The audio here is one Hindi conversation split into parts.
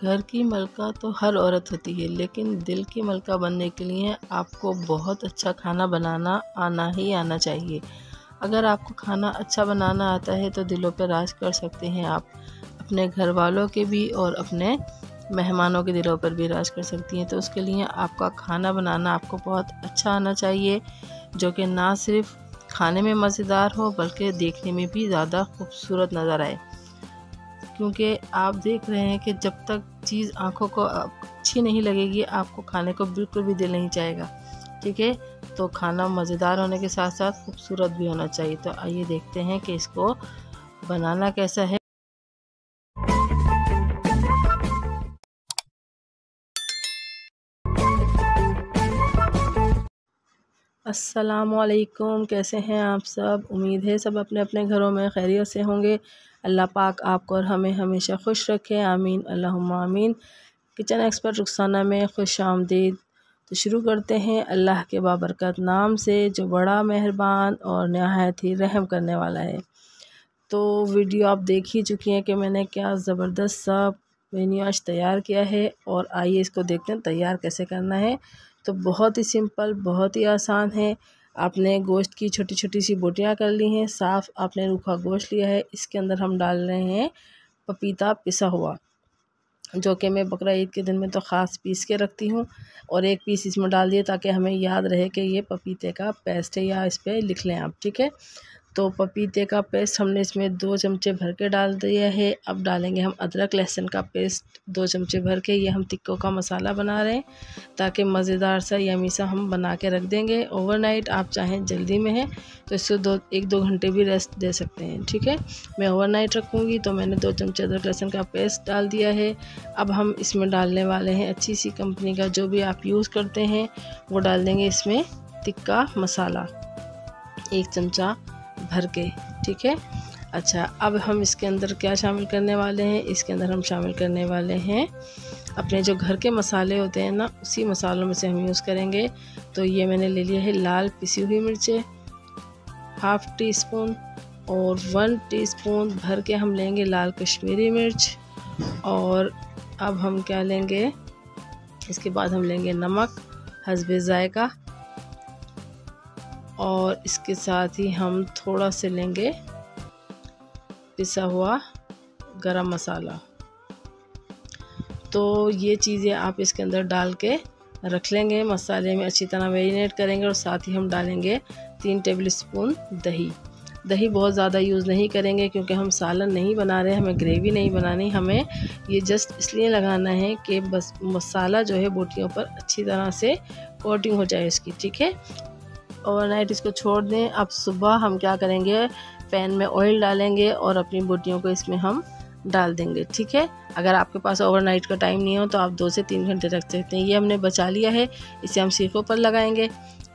घर की मलका तो हर औरत होती है, लेकिन दिल की मलका बनने के लिए आपको बहुत अच्छा खाना बनाना आना ही आना चाहिए। अगर आपको खाना अच्छा बनाना आता है तो दिलों पर राज कर सकते हैं आप, अपने घर वालों के भी और अपने मेहमानों के दिलों पर भी राज कर सकती हैं। तो उसके लिए आपका खाना बनाना आपको बहुत अच्छा आना चाहिए, जो कि ना सिर्फ खाने में मज़ेदार हो बल्कि देखने में भी ज़्यादा खूबसूरत नज़र आए। क्योंकि आप देख रहे हैं कि जब तक चीज़ आँखों को अच्छी नहीं लगेगी आपको खाने को बिल्कुल भी दिल नहीं चाहेगा। ठीक है, तो खाना मज़ेदार होने के साथ साथ खूबसूरत भी होना चाहिए। तो आइए देखते हैं कि इसको बनाना कैसा है। अस्सलामुअलैकुम, कैसे हैं आप सब? उम्मीद है सब अपने अपने घरों में खैरियत से होंगे। अल्लाह पाक आपको और हमें हमेशा खुश रखे, आमीन अल्लाहुम्मा आमीन। किचन एक्सपर्ट रुखसाना में खुश आमदीद। तो शुरू करते हैं अल्लाह के बाबरकत नाम से, जो बड़ा मेहरबान और नहायत ही रहम करने वाला है। तो वीडियो आप देख ही चुकी हैं कि मैंने क्या ज़बरदस्त सा मेन्यू आज तैयार किया है, और आइए इसको देखते हैं तैयार कैसे करना है। तो बहुत ही सिंपल, बहुत ही आसान है। आपने गोश्त की छोटी छोटी सी बोटियां कर ली हैं, साफ़ आपने रूखा गोश्त लिया है। इसके अंदर हम डाल रहे हैं पपीता पिसा हुआ, जो कि मैं बकरा ईद के दिन में तो ख़ास पीस के रखती हूँ, और एक पीस इसमें डाल दिए ताकि हमें याद रहे कि ये पपीते का पेस्ट है, या इस पर लिख लें आप। ठीक है, तो पपीते का पेस्ट हमने इसमें 2 चमचे भर के डाल दिया है। अब डालेंगे हम अदरक लहसुन का पेस्ट 2 चमचे भर के। ये हम टिक्कों का मसाला बना रहे हैं ताकि मज़ेदार सा यमी सा हम बना के रख देंगे ओवरनाइट। आप चाहें जल्दी में है तो इसको 1-2 घंटे भी रेस्ट दे सकते हैं। ठीक है, मैं ओवरनाइट रखूँगी, तो मैंने 2 चमचे अदरक लहसुन का पेस्ट डाल दिया है। अब हम इसमें डालने वाले हैं अच्छी सी कंपनी का, जो भी आप यूज़ करते हैं वो डाल देंगे इसमें टिक्का मसाला 1 चमचा भर के। ठीक है, अच्छा, अब हम इसके अंदर क्या शामिल करने वाले हैं? इसके अंदर हम शामिल करने वाले हैं अपने जो घर के मसाले होते हैं ना, उसी मसालों में से हम यूज़ करेंगे। तो ये मैंने ले लिया है लाल पिसी हुई मिर्चें 1/2 टीस्पून, और 1 टीस्पून भर के हम लेंगे लाल कश्मीरी मिर्च। और अब हम क्या लेंगे, इसके बाद हम लेंगे नमक हस्बे ज़ायका, और इसके साथ ही हम थोड़ा से लेंगे पिसा हुआ गरम मसाला। तो ये चीज़ें आप इसके अंदर डाल के रख लेंगे, मसाले में अच्छी तरह मैरिनेट करेंगे। और साथ ही हम डालेंगे 3 टेबलस्पून दही। दही बहुत ज़्यादा यूज़ नहीं करेंगे क्योंकि हम सालन नहीं बना रहे, हमें ग्रेवी नहीं बनानी, हमें ये जस्ट इसलिए लगाना है कि बस मसाला जो है बोटियों पर अच्छी तरह से कोटिंग हो जाए इसकी। ठीक है, ओवरनाइट इसको छोड़ दें। अब सुबह हम क्या करेंगे, पैन में ऑयल डालेंगे और अपनी बोटियों को इसमें हम डाल देंगे। ठीक है, अगर आपके पास ओवरनाइट का टाइम नहीं हो तो आप 2 से 3 घंटे रख सकते हैं। ये हमने बचा लिया है, इसे हम सीखों पर लगाएंगे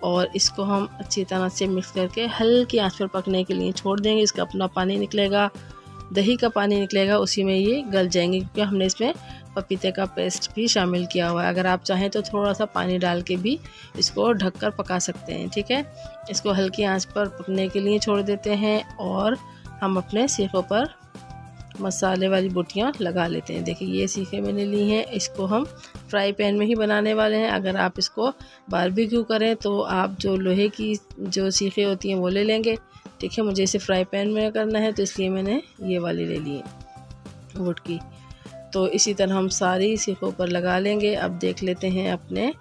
और इसको हम अच्छी तरह से मिक्स करके हल्की आंच पर पकने के लिए छोड़ देंगे। इसका अपना पानी निकलेगा, दही का पानी निकलेगा, उसी में ये गल जाएंगे क्योंकि हमने इसमें पपीते का पेस्ट भी शामिल किया हुआ है। अगर आप चाहें तो थोड़ा सा पानी डाल के भी इसको ढककर पका सकते हैं। ठीक है, इसको हल्की आंच पर पकने के लिए छोड़ देते हैं और हम अपने सीखों पर मसाले वाली बोटियां लगा लेते हैं। देखिए ये सीखे मैंने ली हैं, इसको हम फ्राई पैन में ही बनाने वाले हैं। अगर आप इसको बारबेक्यू करें तो आप जो लोहे की जो सीखे होती हैं वो ले लेंगे। ठीक है, मुझे इसे फ्राई पैन में करना है तो इसलिए मैंने ये वाली ले ली है वुड की। तो इसी तरह हम सारी सीखों पर लगा लेंगे। अब देख लेते हैं अपने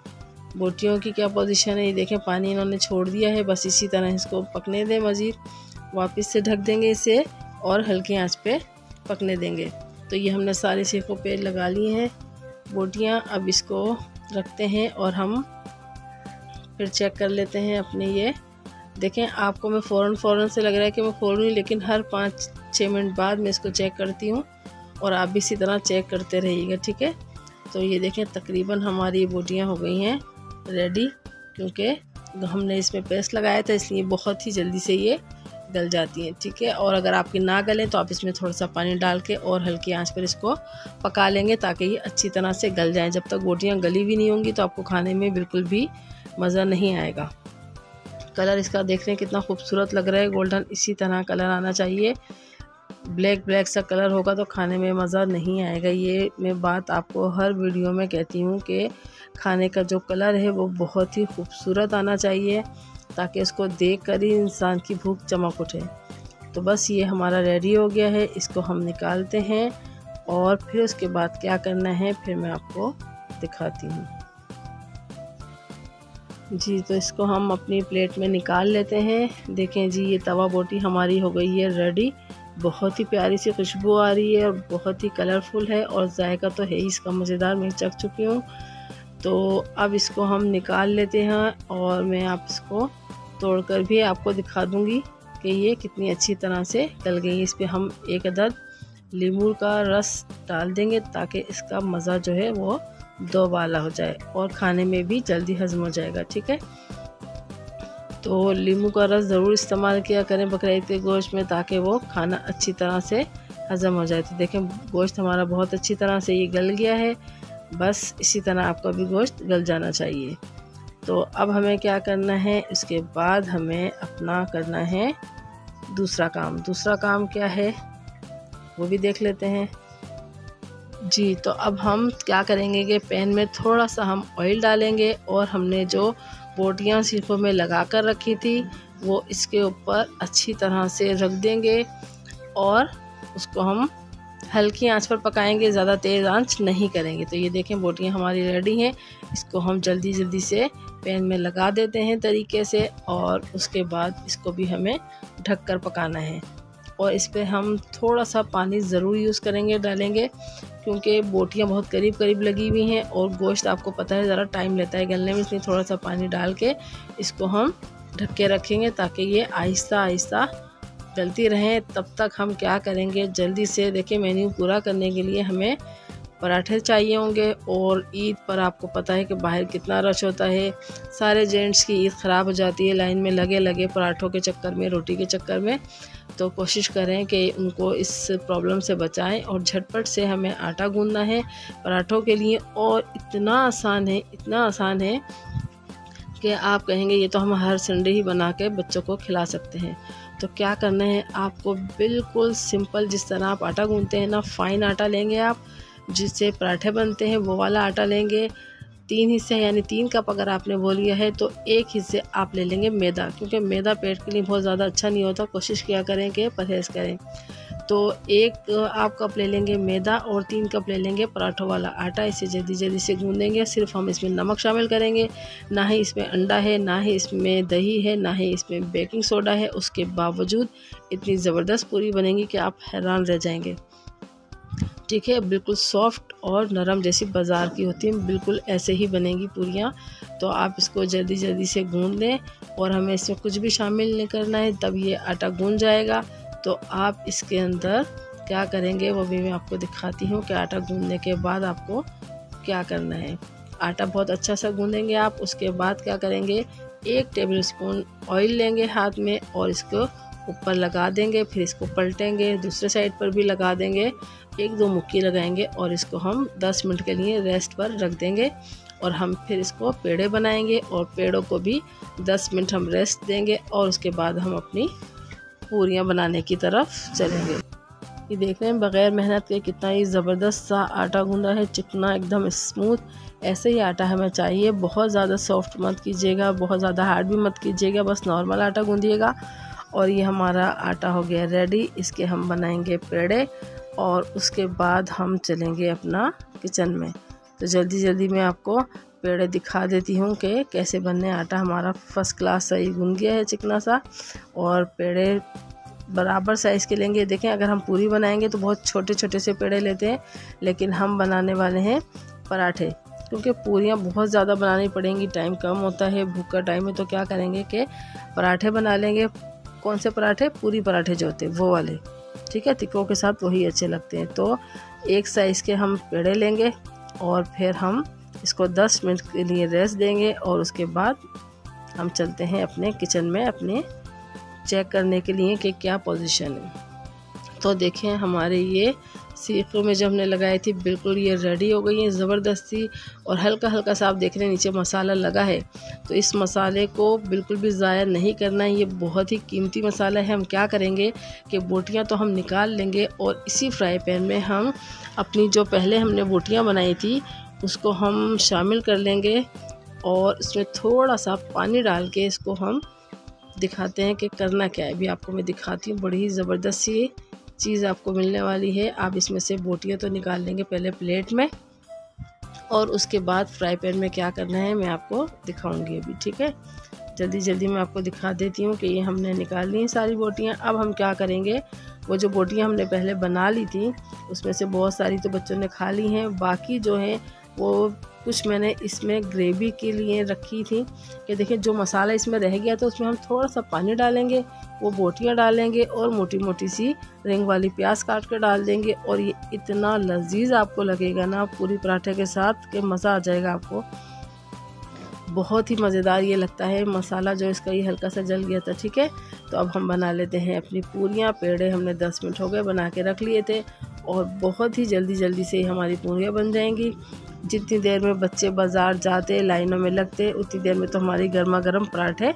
बोटियों की क्या पोजीशन है। ये देखें पानी इन्होंने छोड़ दिया है, बस इसी तरह इसको पकने दें मज़ीद। वापस से ढक देंगे इसे और हल्की आंच पे पकने देंगे। तो ये हमने सारी सीखों पे लगा ली हैं बोटियां। अब इसको रखते हैं और हम फिर चेक कर लेते हैं अपने। ये देखें, आपको मैं फ़ौरन से लग रहा है कि मैं खोल रही हूँ, लेकिन हर 5-6 मिनट बाद मैं इसको चेक करती हूँ और आप भी इसी तरह चेक करते रहिएगा। ठीक है, तो ये देखें तकरीबन हमारी बोटियां हो गई हैं रेडी, क्योंकि हमने इसमें पेस्ट लगाया था इसलिए बहुत ही जल्दी से ये गल जाती हैं। ठीक है, और अगर आपकी ना गलें तो आप इसमें थोड़ा सा पानी डाल के और हल्की आंच पर इसको पका लेंगे ताकि ये अच्छी तरह से गल जाएं। जब तक बोटियां गली भी नहीं होंगी तो आपको खाने में बिल्कुल भी मज़ा नहीं आएगा। कलर इसका देख रहे हैं कितना खूबसूरत लग रहा है, गोल्डन, इसी तरह कलर आना चाहिए। ब्लैक ब्लैक सा कलर होगा तो खाने में मज़ा नहीं आएगा। ये मैं बात आपको हर वीडियो में कहती हूँ कि खाने का जो कलर है वो बहुत ही खूबसूरत आना चाहिए, ताकि इसको देख कर ही इंसान की भूख चमक उठे। तो बस ये हमारा रेडी हो गया है, इसको हम निकालते हैं और फिर उसके बाद क्या करना है फिर मैं आपको दिखाती हूँ। जी, तो इसको हम अपनी प्लेट में निकाल लेते हैं। देखें जी, ये तवा बोटी हमारी हो गई है रेडी। बहुत ही प्यारी सी खुशबू आ रही है और बहुत ही कलरफुल है और जायका तो है ही इसका मज़ेदार, मैं चख चुकी हूँ। तो अब इसको हम निकाल लेते हैं और मैं आप इसको तोड़कर भी आपको दिखा दूँगी कि ये कितनी अच्छी तरह से गल गई। इस पर हम एक अदद नींबू का रस डाल देंगे ताकि इसका मज़ा जो है वो दो वाला हो जाए और खाने में भी जल्दी हज़म हो जाएगा। ठीक है, तो नींबू का रस ज़रूर इस्तेमाल किया करें बकरा ईद के गोश्त में, ताकि वो खाना अच्छी तरह से हज़म हो जाए। तो देखें गोश्त हमारा बहुत अच्छी तरह से ये गल गया है। बस इसी तरह आपका भी गोश्त गल जाना चाहिए। तो अब हमें क्या करना है, इसके बाद हमें अपना करना है दूसरा काम। दूसरा काम क्या है वो भी देख लेते हैं। जी, तो अब हम क्या करेंगे कि पैन में थोड़ा सा हम ऑयल डालेंगे और हमने जो बोटियां सीखों में लगा कर रखी थी वो इसके ऊपर अच्छी तरह से रख देंगे और उसको हम हल्की आंच पर पकाएंगे, ज़्यादा तेज़ आंच नहीं करेंगे। तो ये देखें बोटियां हमारी रेडी हैं। इसको हम जल्दी जल्दी से पैन में लगा देते हैं तरीके से और उसके बाद इसको भी हमें ढक कर पकाना है। और इस पर हम थोड़ा सा पानी ज़रूर यूज़ करेंगे, डालेंगे, क्योंकि बोटियां बहुत करीब करीब लगी हुई हैं और गोश्त आपको पता है ज़रा टाइम लेता है गलने में, इसलिए थोड़ा सा पानी डाल के इसको हम ढक के रखेंगे ताकि ये आहिस्ता आहिस्ता गलती रहें। तब तक हम क्या करेंगे, जल्दी से देखिए मेन्यू पूरा करने के लिए हमें पराठे चाहिए होंगे। और ईद पर आपको पता है कि बाहर कितना रश होता है, सारे जेंट्स की ईद ख़राब हो जाती है लाइन में लगे लगे पराठों के चक्कर में, रोटी के चक्कर में। तो कोशिश करें कि उनको इस प्रॉब्लम से बचाएं और झटपट से हमें आटा गूंदना है पराठों के लिए। और इतना आसान है, इतना आसान है कि आप कहेंगे ये तो हम हर संडे ही बना के बच्चों को खिला सकते हैं। तो क्या करना है आपको, बिल्कुल सिंपल, जिस तरह आप आटा गूंदते हैं ना, फाइन आटा लेंगे आप, जिससे पराठे बनते हैं वो वाला आटा लेंगे। 3 हिस्से यानी 3 कप अगर आपने वो लिया है तो 1 हिस्से आप ले लेंगे मैदा, क्योंकि मैदा पेट के लिए बहुत ज़्यादा अच्छा नहीं होता, कोशिश किया करें कि परहेज़ करें। तो 1 आप कप ले लेंगे मैदा और 3 कप ले लेंगे पराठों वाला आटा। इसे जल्दी जल्दी से गूंदेंगे। सिर्फ हम इसमें नमक शामिल करेंगे, ना ही इसमें अंडा है, ना ही इसमें दही है, ना ही इसमें बेकिंग सोडा है। उसके बावजूद इतनी ज़बरदस्त पूरी बनेगी कि आप हैरान रह जाएंगे। ठीक है, बिल्कुल सॉफ्ट और नरम जैसी बाज़ार की होती है, बिल्कुल ऐसे ही बनेगी पूरियाँ। तो आप इसको जल्दी जल्दी से गूंद लें और हमें इसमें कुछ भी शामिल नहीं करना है, तब ये आटा गूंद जाएगा। तो आप इसके अंदर क्या करेंगे वो भी मैं आपको दिखाती हूँ कि आटा गूंदने के बाद आपको क्या करना है। आटा बहुत अच्छा सा गूंदेंगे आप। उसके बाद क्या करेंगे, 1 टेबल स्पून ऑयल लेंगे हाथ में और इसको ऊपर लगा देंगे, फिर इसको पलटेंगे, दूसरे साइड पर भी लगा देंगे, 1-2 मुक्की लगाएंगे और इसको हम 10 मिनट के लिए रेस्ट पर रख देंगे। और हम फिर इसको पेड़े बनाएंगे और पेड़ों को भी 10 मिनट हम रेस्ट देंगे और उसके बाद हम अपनी पूरियाँ बनाने की तरफ चलेंगे। ये देख रहे हैं बग़ैर मेहनत के कितना ही ज़बरदस्त सा आटा गूंदा है, चिकना एकदम स्मूथ। ऐसे ही आटा हमें चाहिए, बहुत ज़्यादा सॉफ्ट मत कीजिएगा, बहुत ज़्यादा हार्ड भी मत कीजिएगा, बस नॉर्मल आटा गूंदिएगा। और ये हमारा आटा हो गया रेडी। इसके हम बनाएंगे पेड़े और उसके बाद हम चलेंगे अपना किचन में। तो जल्दी जल्दी मैं आपको पेड़े दिखा देती हूँ कि कैसे बनने। आटा हमारा फर्स्ट क्लास सही गूंद गया है, चिकना सा। और पेड़े बराबर साइज़ के लेंगे। देखें, अगर हम पूरी बनाएंगे तो बहुत छोटे छोटे से पेड़े लेते हैं, लेकिन हम बनाने वाले हैं पराठे, क्योंकि पूरियाँ बहुत ज़्यादा बनानी पड़ेंगी, टाइम कम होता है, भूख का टाइम है। तो क्या करेंगे कि पराठे बना लेंगे। कौन से पराठे? पूरी पराठे जो होते हैं वो वाले, ठीक है, तिक्कों के साथ वही अच्छे लगते हैं। तो 1 साइज़ के हम पेड़े लेंगे और फिर हम इसको 10 मिनट के लिए रेस्ट देंगे और उसके बाद हम चलते हैं अपने किचन में अपने चेक करने के लिए कि क्या पोजीशन है। तो देखें हमारे ये सीखों में जब हमने लगाई थी बिल्कुल ये रेडी हो गई है ज़बरदस्ती। और हल्का हल्का सा आप देख रहे हैं नीचे मसाला लगा है, तो इस मसाले को बिल्कुल भी ज़ाया नहीं करना है। ये बहुत ही कीमती मसाला है। हम क्या करेंगे कि बोटियां तो हम निकाल लेंगे और इसी फ्राई पैन में हम अपनी जो पहले हमने बोटियां बनाई थी उसको हम शामिल कर लेंगे और इसमें थोड़ा सा पानी डाल के इसको हम दिखाते हैं कि करना क्या है। अभी आपको मैं दिखाती हूँ, बड़ी ही ज़बरदस्त सी चीज़ आपको मिलने वाली है। आप इसमें से बोटियां तो निकाल लेंगे पहले प्लेट में, और उसके बाद फ्राई पैन में क्या करना है मैं आपको दिखाऊंगी अभी, ठीक है। जल्दी जल्दी मैं आपको दिखा देती हूँ कि ये हमने निकाल ली हैं सारी बोटियां। अब हम क्या करेंगे, वो जो बोटियां हमने पहले बना ली थी उसमें से बहुत सारी तो बच्चों ने खा ली हैं, बाकी जो है वो कुछ मैंने इसमें ग्रेवी के लिए रखी थी कि देखिए जो मसाला इसमें रह गया तो उसमें हम थोड़ा सा पानी डालेंगे, वो बोटियां डालेंगे और मोटी मोटी सी रिंग वाली प्याज काट कर डाल देंगे। और ये इतना लजीज आपको लगेगा ना पूरी पराठे के साथ कि मज़ा आ जाएगा आपको। बहुत ही मज़ेदार ये लगता है। मसाला जो इसका ये हल्का सा जल गया था, ठीक है। तो अब हम बना लेते हैं अपनी पूरियाँ। पेड़े हमने 10 मिनट हो गए बना के रख लिए थे और बहुत ही जल्दी से हमारी पूरियाँ बन जाएंगी। जितनी देर में बच्चे बाज़ार जाते लाइनों में लगते उतनी देर में तो हमारी गर्मा गर्म पराठे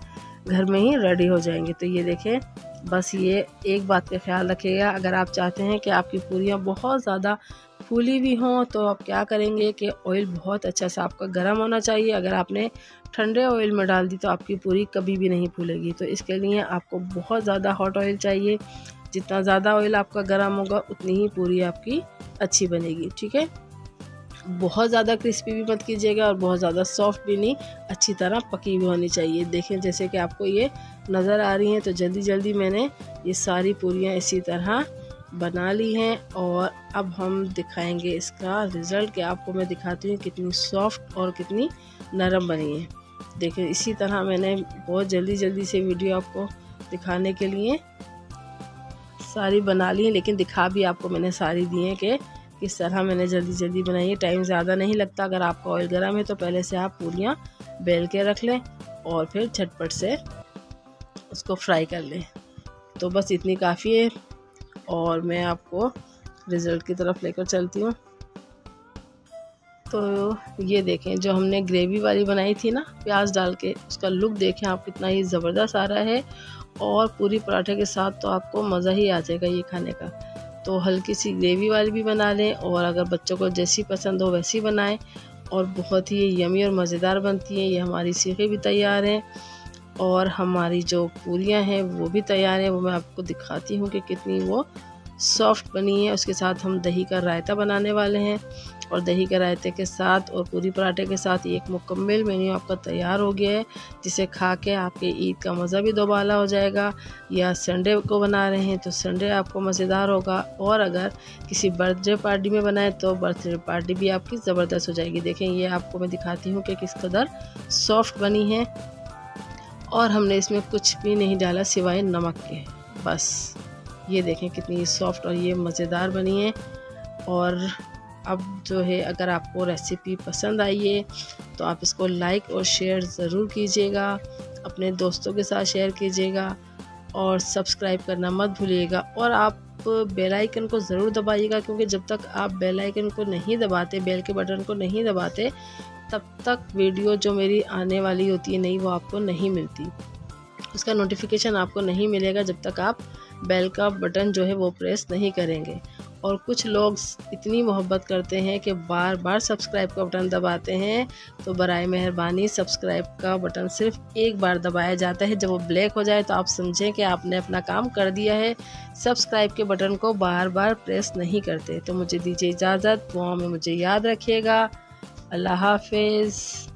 घर में ही रेडी हो जाएंगे। तो ये देखें, बस ये एक बात का ख्याल रखिएगा, अगर आप चाहते हैं कि आपकी पूरियाँ बहुत ज़्यादा फूली भी हों तो आप क्या करेंगे कि ऑयल बहुत अच्छा सा आपका गर्म होना चाहिए। अगर आपने ठंडे ऑयल में डाल दी तो आपकी पूरी कभी भी नहीं फूलेगी। तो इसके लिए आपको बहुत ज़्यादा हॉट ऑयल चाहिए। जितना ज़्यादा ऑयल आपका गर्म होगा उतनी ही पूरी आपकी अच्छी बनेगी, ठीक है। बहुत ज़्यादा क्रिस्पी भी मत कीजिएगा और बहुत ज़्यादा सॉफ्ट भी नहीं, अच्छी तरह पकी भी होनी चाहिए। देखें जैसे कि आपको ये नज़र आ रही हैं। तो जल्दी मैंने ये सारी पूरियाँ इसी तरह बना ली हैं और अब हम दिखाएंगे इसका रिज़ल्ट कि आपको मैं दिखाती हूँ कितनी सॉफ्ट और कितनी नरम बनी है। देखिए इसी तरह मैंने बहुत जल्दी से वीडियो आपको दिखाने के लिए सारी बना ली है, लेकिन दिखा भी आपको मैंने सारी दी हैं कि किस तरह मैंने जल्दी बनाई है। टाइम ज़्यादा नहीं लगता। अगर आपका ऑयल गर्म है तो पहले से आप पूरियाँ बेल के रख लें और फिर झटपट से उसको फ्राई कर लें। तो बस इतनी काफ़ी है और मैं आपको रिज़ल्ट की तरफ लेकर चलती हूँ। तो ये देखें जो हमने ग्रेवी वाली बनाई थी ना प्याज डाल के, उसका लुक देखें आप कितना ही ज़बरदस्त आ रहा है। और पूरी पराठे के साथ तो आपको मज़ा ही आ जाएगा ये खाने का। तो हल्की सी ग्रेवी वाली भी बना लें और अगर बच्चों को जैसी पसंद हो वैसी बनाएं और बहुत ही यमी और मज़ेदार बनती हैं। ये हमारी सीखें भी तैयार हैं और हमारी जो पूरियां हैं वो भी तैयार हैं। वो मैं आपको दिखाती हूँ कि कितनी वो सॉफ्ट बनी है। उसके साथ हम दही का रायता बनाने वाले हैं और दही के रायते के साथ और पूरी पराठे के साथ एक मुकम्मल मेन्यू आपका तैयार हो गया है, जिसे खा के आपके ईद का मज़ा भी दोबाला हो जाएगा। या संडे को बना रहे हैं तो संडे आपको मज़ेदार होगा, और अगर किसी बर्थडे पार्टी में बनाए तो बर्थडे पार्टी भी आपकी ज़बरदस्त हो जाएगी। देखें ये आपको मैं दिखाती हूँ कि किस कदर सॉफ्ट बनी है और हमने इसमें कुछ भी नहीं डाला सिवाय नमक के। बस ये देखें कितनी सॉफ्ट और ये मज़ेदार बनी है। और अब जो है अगर आपको रेसिपी पसंद आई है तो आप इसको लाइक और शेयर ज़रूर कीजिएगा, अपने दोस्तों के साथ शेयर कीजिएगा और सब्सक्राइब करना मत भूलिएगा। और आप बेल आइकन को ज़रूर दबाइएगा, क्योंकि जब तक आप बेल आइकन को नहीं दबाते, बेल के बटन को नहीं दबाते, तब तक वीडियो जो मेरी आने वाली होती है नई वो आपको नहीं मिलती। उसका नोटिफिकेशन आपको नहीं मिलेगा जब तक आप बेल का बटन जो है वो प्रेस नहीं करेंगे। और कुछ लोग इतनी मोहब्बत करते हैं कि बार बार सब्सक्राइब का बटन दबाते हैं, तो बराए मेहरबानी सब्सक्राइब का बटन सिर्फ एक बार दबाया जाता है। जब वो ब्लैक हो जाए तो आप समझें कि आपने अपना काम कर दिया है। सब्सक्राइब के बटन को बार बार प्रेस नहीं करते। तो मुझे दीजिए इजाज़त, दुआ में मुझे याद रखिएगा। अल्लाह हाफिज़।